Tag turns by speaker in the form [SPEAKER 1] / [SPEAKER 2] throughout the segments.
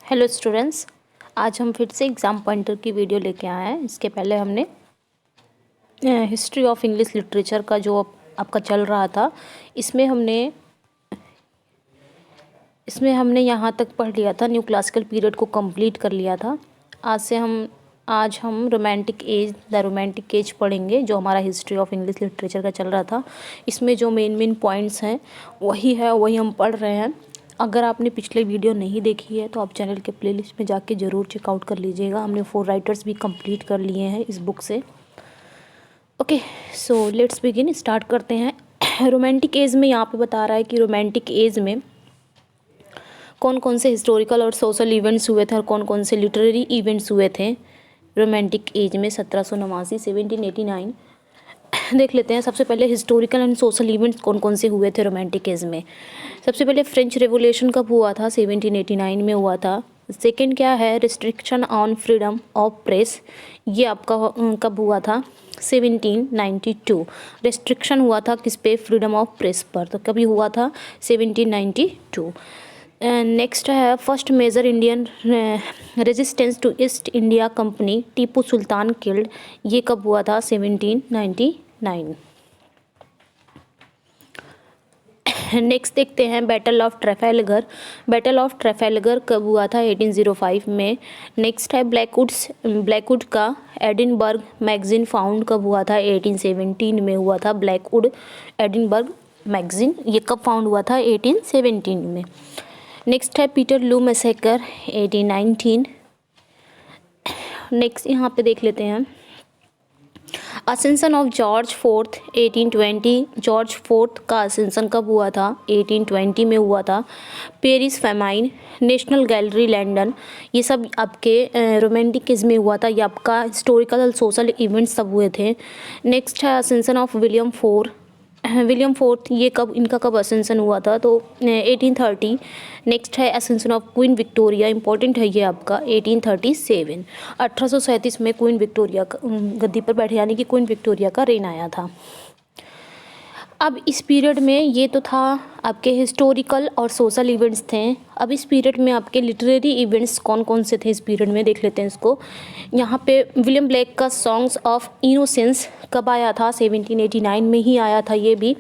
[SPEAKER 1] Hello students, आज हम फिर से एग्ज़ाम पॉइंटर की वीडियो लेके आए हैं। इसके पहले हमने हिस्ट्री ऑफ इंग्लिश लिटरेचर का जो आपका चल रहा था, इसमें हमने यहाँ तक पढ़ लिया था, न्यू क्लासिकल पीरियड को कंप्लीट कर लिया था। आज हम द रोमांटिक एज पढ़ेंगे, जो हमारा हिस्ट्री ऑफ इंग्लिश लिटरेचर का चल रहा था। इसमें जो मेन पॉइंट्स हैं वही हम पढ़ रहे हैं। अगर आपने पिछले वीडियो नहीं देखी है तो आप चैनल के प्लेलिस्ट में जाके ज़रूर चेकआउट कर लीजिएगा। हमने 4 राइटर्स भी कंप्लीट कर लिए हैं इस बुक से। Okay, so let's begin, start करते हैं। रोमांटिक एज में यहाँ पे बता रहा है कि रोमांटिक एज में कौन कौन से हिस्टोरिकल और सोशल इवेंट्स हुए थे और कौन कौन से लिटरेरी इवेंट्स हुए थे रोमांटिक एज में 1789 1789। देख लेते हैं। सबसे पहले हिस्टोरिकल एंड सोशल इवेंट्स कौन कौन से हुए थे रोमांटिक एज में। सबसे पहले फ्रेंच रेवोल्यूशन कब हुआ था? 1789 में हुआ था। सेकंड क्या है? Restriction on freedom of press, ये आपका कब हुआ था? 1792। रिस्ट्रिक्शन हुआ था किस पे? फ्रीडम ऑफ प्रेस पर। तो कभी हुआ था? 1792। नेक्स्ट है first major Indian resistance to East India Company, Tipu Sultan killed, ये कब हुआ था? 1799। नेक्स्ट देखते हैं battle of Trafalgar. Battle of Trafalgar कब हुआ था? 1805 में। नेक्स्ट है ब्लैकवुड का एडिनबर्ग मैगजीन फाउंड कब हुआ था? 1817 में हुआ था ब्लैकवुड एडिनबर्ग मैगजीन, ये कब फाउंड हुआ था? 1817 में। नेक्स्ट है पीटर लू मैसेकर 1819। नेक्स्ट यहाँ पे देख लेते हैं ascension of George fourth 1820। George fourth का असेंशन कब हुआ था? 1820 में हुआ था। Paris famine, national gallery London, ये सब आपके रोमांटिक एज में हुआ था। ये आपका हिस्टोरिकल और सोशल इवेंट्स सब हुए थे। नेक्स्ट है असेंशन ऑफ विलियम फोर्थ, ये इनका कब असेंशन हुआ था? तो 1830। नेक्स्ट है ascension of Queen Victoria, important है ये आपका 1837। 1837 में क्वीन विक्टोरिया गद्दी पर बैठे, यानी कि क्वीन विक्टोरिया का रेन आया था। अब इस पीरियड में ये तो था आपके हिस्टोरिकल और सोशल इवेंट्स थे। अब इस पीरियड में आपके लिटरेरी इवेंट्स कौन कौन से थे इस पीरियड में, देख लेते हैं इसको। यहाँ पे विलियम ब्लेक का सॉन्ग्स ऑफ इनोसेंस कब आया था? 1789 में ही आया था ये भी।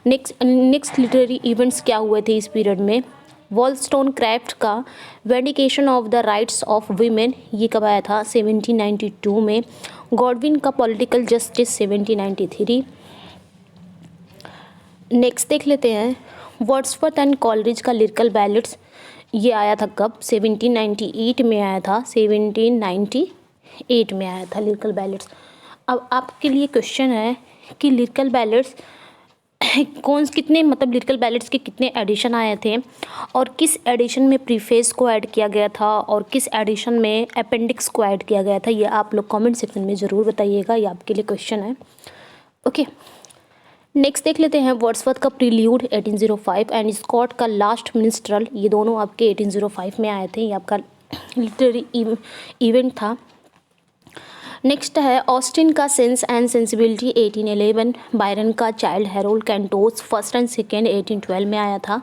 [SPEAKER 1] नेक्स्ट लिटरेरी इवेंट्स क्या हुए थे इस पीरियड में? वॉलस्टोनक्राफ्ट का vindication of the rights of women, ये कब आया था? 1792 में। गॉडविन का पॉलिटिकल जस्टिस 1793। नेक्स्ट देख लेते हैं वर्ड्सवर्थ एंड कॉलरिज का लिरिकल बैलेट्स, ये आया था कब? 1798 में आया था। 1798 में आया था लिरिकल बैलेट्स। अब आपके लिए क्वेश्चन है कि लिरिकल बैलेट्स लिरिकल बैलेट्स के कितने एडिशन आए थे और किस एडिशन में प्रीफेस को ऐड किया गया था और किस एडिशन में अपेंडिक्स को ऐड किया गया था, ये आप लोग कमेंट सेक्शन में ज़रूर बताइएगा। ये आपके लिए क्वेश्चन है। ओके, नेक्स्ट देख लेते हैं वर्ड्सवर्थ का प्रील्यूड 1805 एंड स्कॉट का लास्ट मिनिस्ट्रल, ये दोनों आपके 1805 में आए थे। ये आपका लिटरेरी इवेंट था। नेक्स्ट है ऑस्टिन का सेंस एंड सेंसिबिलिटी 1811। बायरन का Childe Harold Cantos first and second 1812 में आया था।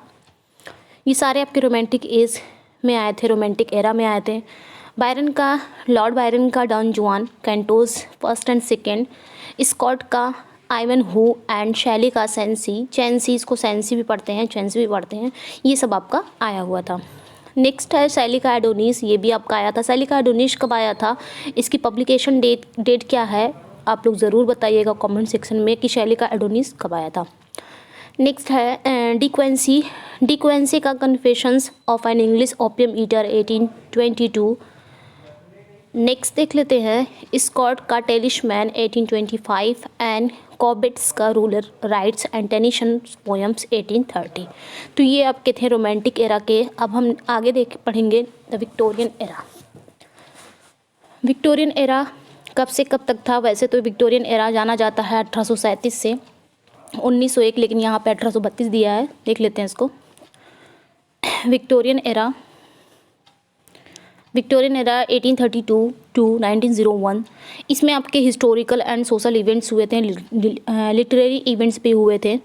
[SPEAKER 1] ये सारे आपके रोमांटिक एज में आए थे, रोमांटिक एरा में आए थे। लॉर्ड बायरन का Don Juan cantos first and second. Scott का आइवन हू एंड शैली का चैंसी, इसको सैंसी भी पढ़ते हैं, चैंसी भी पढ़ते हैं, ये सब आपका आया हुआ था। नेक्स्ट है शैली का एडोनिस, ये भी आपका आया था। शैली का एडोनिस कब आया था? इसकी पब्लिकेशन डेट क्या है? आप लोग ज़रूर बताइएगा कमेंट सेक्शन में कि शैली का एडोनिस कब आया था। नेक्स्ट है डिक्वेंसी का confessions of an English opium eater 1822। Next देख लेते हैं स्कॉट का टेलिशमैन 1825 एंड कॉबेट्स का ruler rights and tension poems 1830। तो ये आपके थे रोमांटिक एरा के। अब हम आगे पढ़ेंगे the Victorian era. Victorian era कब से कब तक था? वैसे तो विक्टोरियन एरा जाना जाता है 1837 से 1901, लेकिन यहाँ पे 1832 दिया है, देख लेते हैं इसको। Victorian era 1832 to 1901। इसमें आपके हिस्टोरिकल एंड सोशल इवेंट्स हुए थे, लिटरेरी इवेंट्स भी हुए थे।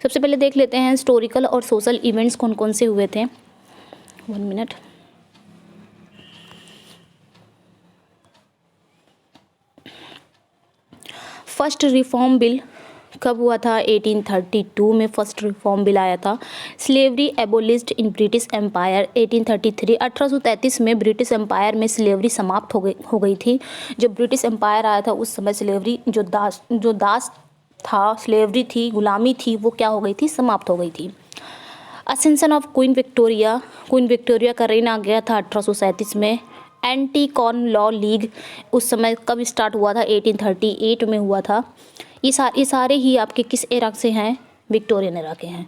[SPEAKER 1] सबसे पहले देख लेते हैं हिस्टोरिकल और सोशल इवेंट्स कौन कौन से हुए थे। 1 मिनट। फर्स्ट रिफॉर्म बिल कब हुआ था? 1832 में फर्स्ट रिफॉर्म बिल आया था। Slavery abolished in British empire 1833, 1833 में ब्रिटिश एम्पायर में स्लेवरी समाप्त हो गई थी। जब ब्रिटिश एम्पायर आया था उस समय स्लेवरी जो दास था, स्लेवरी थी, गुलामी थी, वो क्या हो गई थी? समाप्त हो गई थी। असेंशन ऑफ क्वीन विक्टोरिया का रेन आ गया था 1837 में। एंटी कॉर्न लॉ लीग उस समय कब स्टार्ट हुआ था? 1838 में हुआ था। ये सारे ही आपके किस एरा से हैं? विक्टोरियन एरा के हैं।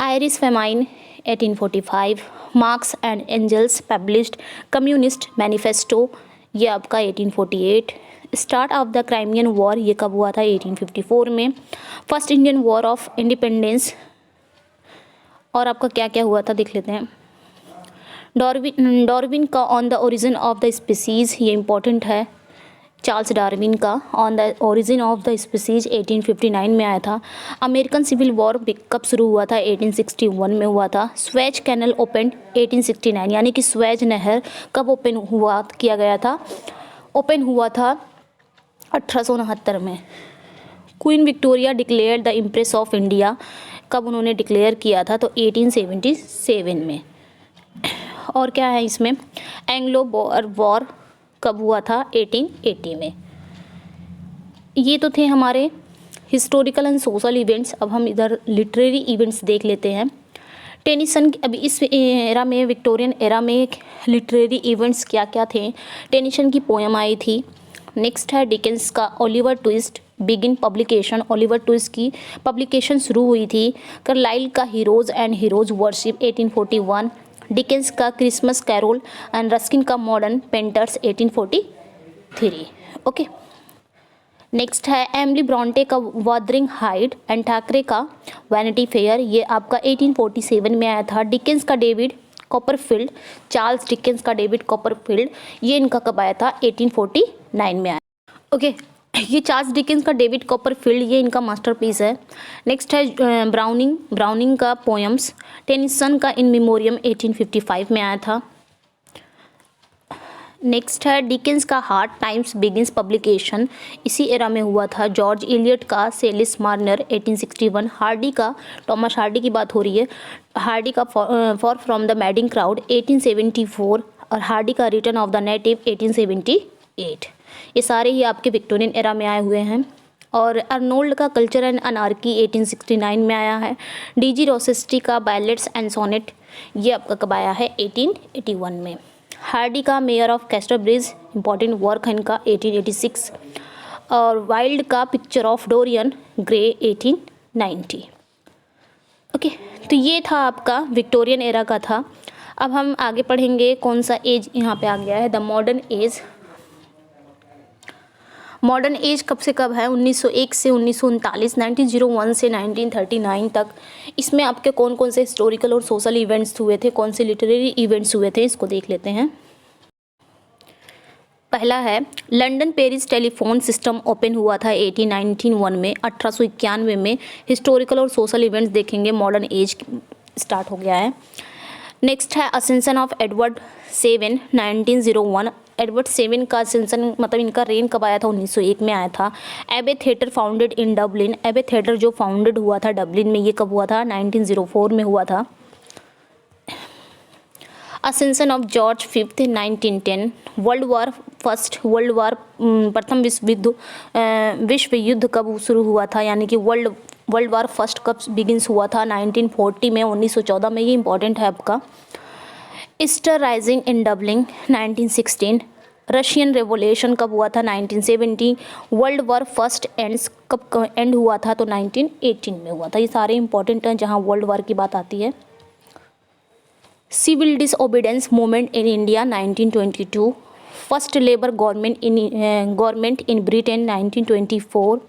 [SPEAKER 1] Irish famine 1845, Marx and Engels published communist manifesto, ये आपका 1848। Start of the Crimean war, ये कब हुआ था? 1854 में। First Indian war of independence, और आपका क्या क्या हुआ था देख लेते हैं। डार्विन का on the origin of the species, ये इंपॉर्टेंट है। चार्ल्स डार्विन का on the origin of the species 1859 में आया था। अमेरिकन सिविल वॉर कब शुरू हुआ था? 1861 में हुआ था। स्वेज कैनल ओपन 1869, यानी कि स्वेज नहर कब ओपन किया गया था? ओपन हुआ था 1869 में। Queen Victoria declared the impress of India, कब उन्होंने डिक्लेयर किया था? तो 1877 में। और क्या है इसमें? एंग्लो बोअर वॉर कब हुआ था? 1880 में। ये तो थे हमारे हिस्टोरिकल एंड सोशल इवेंट्स। अब हम इधर लिटरेरी इवेंट्स देख लेते हैं। टेनिसन, अभी इस एरा में, विक्टोरियन एरा में लिटरेरी इवेंट्स क्या क्या थे? टेनिसन की पोएम आई थी। नेक्स्ट है डिकेंस का Oliver twist begin publication, Oliver twist की पब्लिकेशन शुरू हुई थी। कार्लाइल का heroes and heroes worship 1841, Dickens का क्रिसमस कैरोल एंड रस्किन का मॉडर्न पेंटर्स 1843। ओके, नेक्स्ट है एमिली ब्रॉन्टे का वुदरिंग हाइट एंड थैकरे का वैनिटी फेयर, ये आपका 1847 में आया था। डिकेंस का डेविड कॉपरफील्ड, चार्ल्स डिकेंस का डेविड कॉपरफील्ड, ये इनका कब आया था? 1849 में आया। ओके, ये चार्ल्स डिकेंस का डेविड कॉपरफील्ड, ये इनका मास्टरपीस है। नेक्स्ट है ब्राउनिंग का पोएम्स। टेनिसन का इन मेमोरियम 1855 में आया था। नेक्स्ट है डिकेंस का हार्ड टाइम्स बिगिंस पब्लिकेशन, इसी एरा में हुआ था। जॉर्ज इलियट का सेलिस मार्नर 1861, हार्डी का, टॉमस हार्डी की बात हो रही है, हार्डी का for from the madding crowd 1874, और हार्डी का रिटर्न ऑफ द नेटिव 1878। ये सारे ही आपके विक्टोरियन एरा में आए हुए हैं। और अर्नोल्ड का कल्चर एंड अनार्की 1869 में आया है। डीजी रोसेस्टी का बैलेट्स एंड सोनेट, ये आपका कब आया है? 1881 में। हार्डी का mayor of Casterbridge, important work है इनका 1886। और वाइल्ड का picture of Dorian Gray 1890। Okay, तो ये था आपका विक्टोरियन एरा का था। अब हम आगे पढ़ेंगे कौन सा एज यहाँ पे आ गया है, the modern age. Modern age कब से कब है? 1901 से 1939, 1901 से 1939 तक। इसमें आपके कौन कौन से हिस्टोरिकल और सोशल इवेंट्स हुए थे, कौन से लिटरेरी इवेंट्स हुए थे, इसको देख लेते हैं। पहला है London Paris telephone system open हुआ था 1891 में। 1891 में हिस्टोरिकल और सोशल इवेंट्स देखेंगे, मॉडर्न एज स्टार्ट हो गया है। नेक्स्ट है ascension of Edward seven 1901। Edward seven का असेंशन मतलब इनका रेन कब आया था? 1901 में आया था। एबे थिएटर फाउंडेड इन डबलिन, एबे थिएटर जो फाउंडेड हुआ था डबलिन में, ये कब हुआ था? 1904 में हुआ था। Ascension of George fifth 1910। World war प्रथम विश्व युद्ध कब शुरू हुआ था, यानी कि वर्ल्ड वार फर्स्ट कब बिगिंस हुआ था? 1940 में, 1914 में, ये इंपॉर्टेंट है आपका। Easter rising in Dublin 1916। Russian revolution कब हुआ था? 1970। वर्ल्ड वॉर फर्स्ट कब एंड हुआ था? तो 1918 में हुआ था। ये सारे इंपॉर्टेंट हैं जहाँ वर्ल्ड वॉर की बात आती है। Civil disobedience movement in India 1922। First labour government in Britain 1924।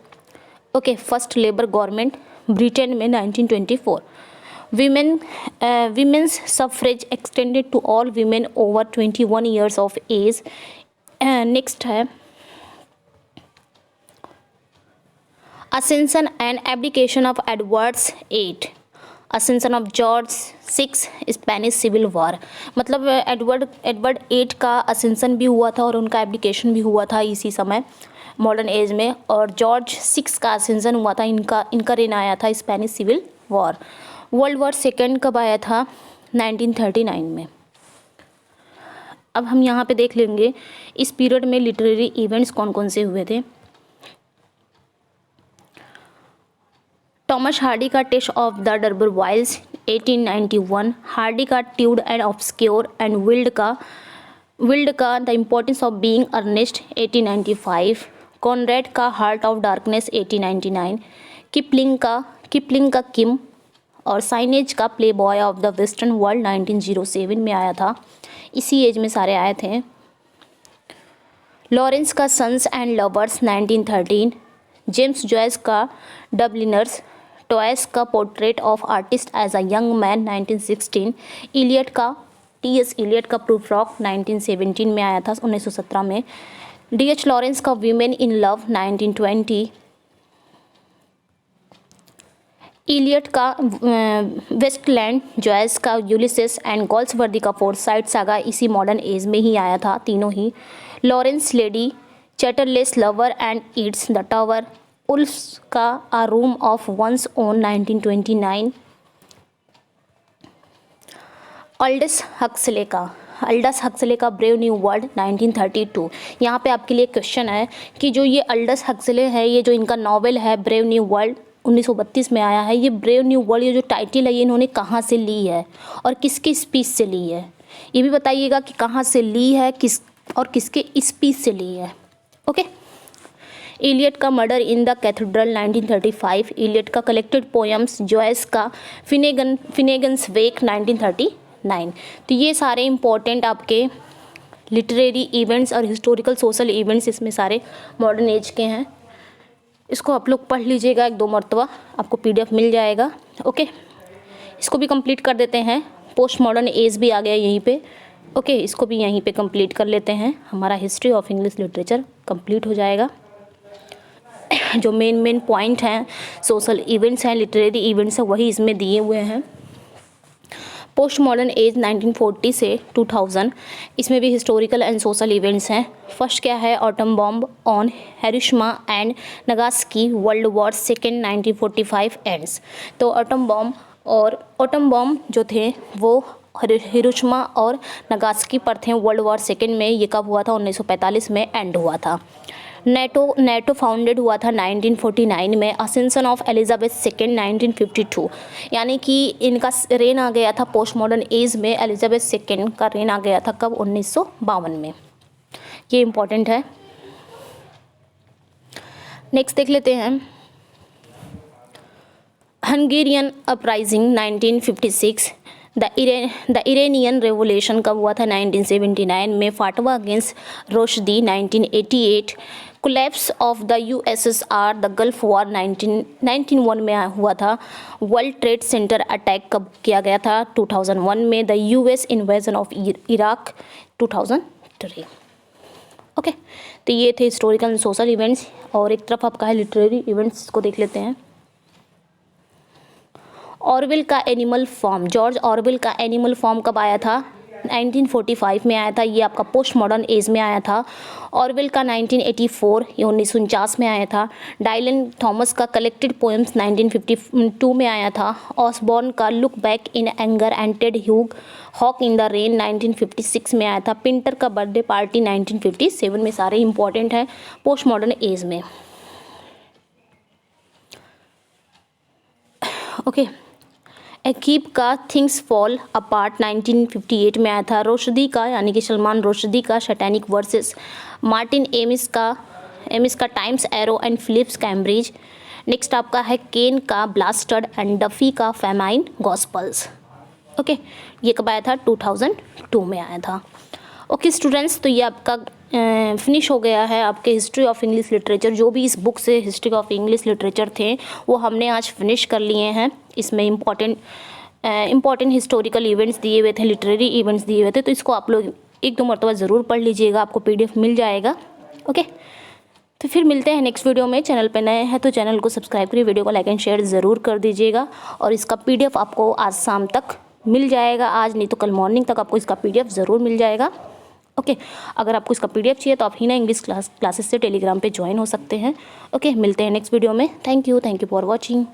[SPEAKER 1] Okay, first labour government Britain में 1924। Women's suffrage extended to all women over 21 years of age. Next है ascension and abdication of Edward VIII. Ascension of George six, Spanish civil war. मतलब Edward 8 का ascension भी हुआ था और उनका abdication भी हुआ था इसी समय मॉडर्न एज में, और जॉर्ज 6 का असेंशन हुआ था, इनका रेन आया था Spanish civil war. World war second कब आया था? 1939 में। अब हम यहाँ पे देख लेंगे इस पीरियड में लिटरेरी इवेंट्स कौन कौन से हुए थे। टॉमस हार्डी का Tess of the d'Urbervilles 1891, Hardy का Jude and obscure and Wilde का the importance of being Earnest 1895, Conrad का हार्ट ऑफ डार्कनेस 1899, किपलिंग का किम और साइनेज का playboy of the western world 1907 में आया था, इसी एज में सारे आए थे। लॉरेंस का sons and lovers 1913, James Joyce का डबलिनर्स, टॉयस का portrait of artist as a young man 1916, T S. Eliot का प्रूफ रॉक 1917 में आया था, 1917 में। डी.एच. लॉरेंस का वीमेन इन लव 1920, इलियट का वेस्टलैंड, जॉयस का यूलिसेस एंड गोल्सवर्दी का फोर्साइट सागा इसी मॉडर्न एज में ही आया था, तीनों ही। Lawrence Lady Chatterley's lover and Yeats the tower, Woolf's का आ room of one's own 1929, Aldous Huxley का ब्रेव न्यू वर्ल्ड 1932। यहाँ पे आपके लिए क्वेश्चन है कि जो ये अल्डस हक्सले है, ये जो इनका नॉवेल है ब्रेव न्यू वर्ल्ड 1932 में आया है, ये ब्रेव न्यू वर्ल्ड ये जो टाइटल है ये इन्होंने कहाँ से ली है और किसके स्पीच से ली है, ये भी बताइएगा कि कहाँ से ली है, किसके स्पीच से ली है। ओके। इलियट का murder in the cathedral 1935, Eliot का कलेक्टेड पोएम्स, जॉयस का फिनेगन्स वेक 1939। तो ये सारे इंपॉर्टेंट आपके लिटरेरी इवेंट्स और हिस्टोरिकल सोशल इवेंट्स इसमें सारे मॉडर्न एज के हैं। इसको आप लोग पढ़ लीजिएगा 1-2 मरतबा, आपको PDF मिल जाएगा। ओके, इसको भी कंप्लीट कर देते हैं। पोस्ट मॉडर्न एज भी आ गया यहीं पे। ओके, इसको भी यहीं पे कंप्लीट कर लेते हैं। हमारा history of English literature complete हो जाएगा। जो मेन पॉइंट हैं, सोशल इवेंट्स हैं, लिटरेरी इवेंट्स हैं, वही इसमें दिए हुए हैं। पोस्ट मॉडर्न एज 1940 से 2000, इसमें भी हिस्टोरिकल एंड सोशल इवेंट्स हैं। फर्स्ट क्या है? Autumn bomb on Hiroshima and Nagasaki, world war second 1945 ends. तो ऑटम बॉम्ब जो थे वो हिरोशिमा और नागासाकी पर थे वर्ल्ड वॉर सेकेंड में। ये कब हुआ था? 1945 में एंड हुआ था। नेटो फाउंडेड हुआ था 1949 में। असेंशन ऑफ एलिजाबेथ सेकेंड 1952, यानी कि इनका रेन आ गया था पोस्ट मॉडर्न एज में। एलिजाबेथ सेकेंड का रेन आ गया था कब? 1952 में। ये इम्पॉर्टेंट है। नेक्स्ट देख लेते हैं। Hungarian uprising 1956, the Iranian revolution कब हुआ था? 1979 में। Fatwa against Rushdie 1988, collapse of the USSR, the gulf war 1991 में हुआ था। वर्ल्ड ट्रेड सेंटर अटैक कब किया गया था? 2001 में। The US invasion of Iraq 2003। Okay, तो ये थे हिस्टोरिकल एंड सोशल इवेंट्स। और एक तरफ आपका है लिटरेरी इवेंट्स, को देख लेते हैं। ऑरवेल का एनिमल फॉर्म, जॉर्ज ऑरवेल का एनिमल फॉर्म कब आया था? 1945 में आया था। ये आपका पोस्ट मॉडर्न एज में आया था। ऑरवेल का 1984, ये 1949 में आया था। डायलन थॉमस का कलेक्टेड पोएम्स 1952 में आया था। ऑसबॉर्न का look back in anger and Ted Hughes hawk in the rain 1956 में आया था। पिंटर का बर्थडे पार्टी 1957 में। सारे इंपॉर्टेंट है पोस्ट मॉडर्न एज में। ओके, एकीब का थिंग्स फॉल अपार्ट 1958 में आया था। रोशदी का, यानी कि सलमान रुश्दी का सैटेनिक वर्सेस, मार्टिन एमिस का time's arrow and Phillips Cambridge. Next आपका है केन का ब्लास्टर्ड एंड डफी का फेमाइन गॉस्पल्स। ओके, ये कब आया था? 2002 में आया था। ओके स्टूडेंट्स, तो ये आपका फिनिश हो गया है आपके हिस्ट्री ऑफ इंग्लिश लिटरेचर। जो भी इस बुक से हिस्ट्री ऑफ इंग्लिश लिटरेचर थे वो हमने आज फिनिश कर लिए हैं। इसमें इम्पॉर्टेंट हिस्टोरिकल इवेंट्स दिए हुए थे, लिटरेरी इवेंट्स दिए हुए थे। तो इसको आप लोग 1-2 मरतबा ज़रूर पढ़ लीजिएगा, आपको PDF मिल जाएगा। ओके, तो फिर मिलते हैं नेक्स्ट वीडियो में। चैनल पे नए हैं तो चैनल को सब्सक्राइब करिए, वीडियो को लाइक एंड शेयर ज़रूर कर दीजिएगा। और इसका PDF आपको आज शाम तक मिल जाएगा, आज नहीं तो कल मॉर्निंग तक आपको इसका PDF ज़रूर मिल जाएगा। ओके, अगर आपको इसका PDF चाहिए तो आप हिना इंग्लिश क्लासेस से टेलीग्राम पे ज्वाइन हो सकते हैं। ओके, मिलते हैं नेक्स्ट वीडियो में। Thank you for watching.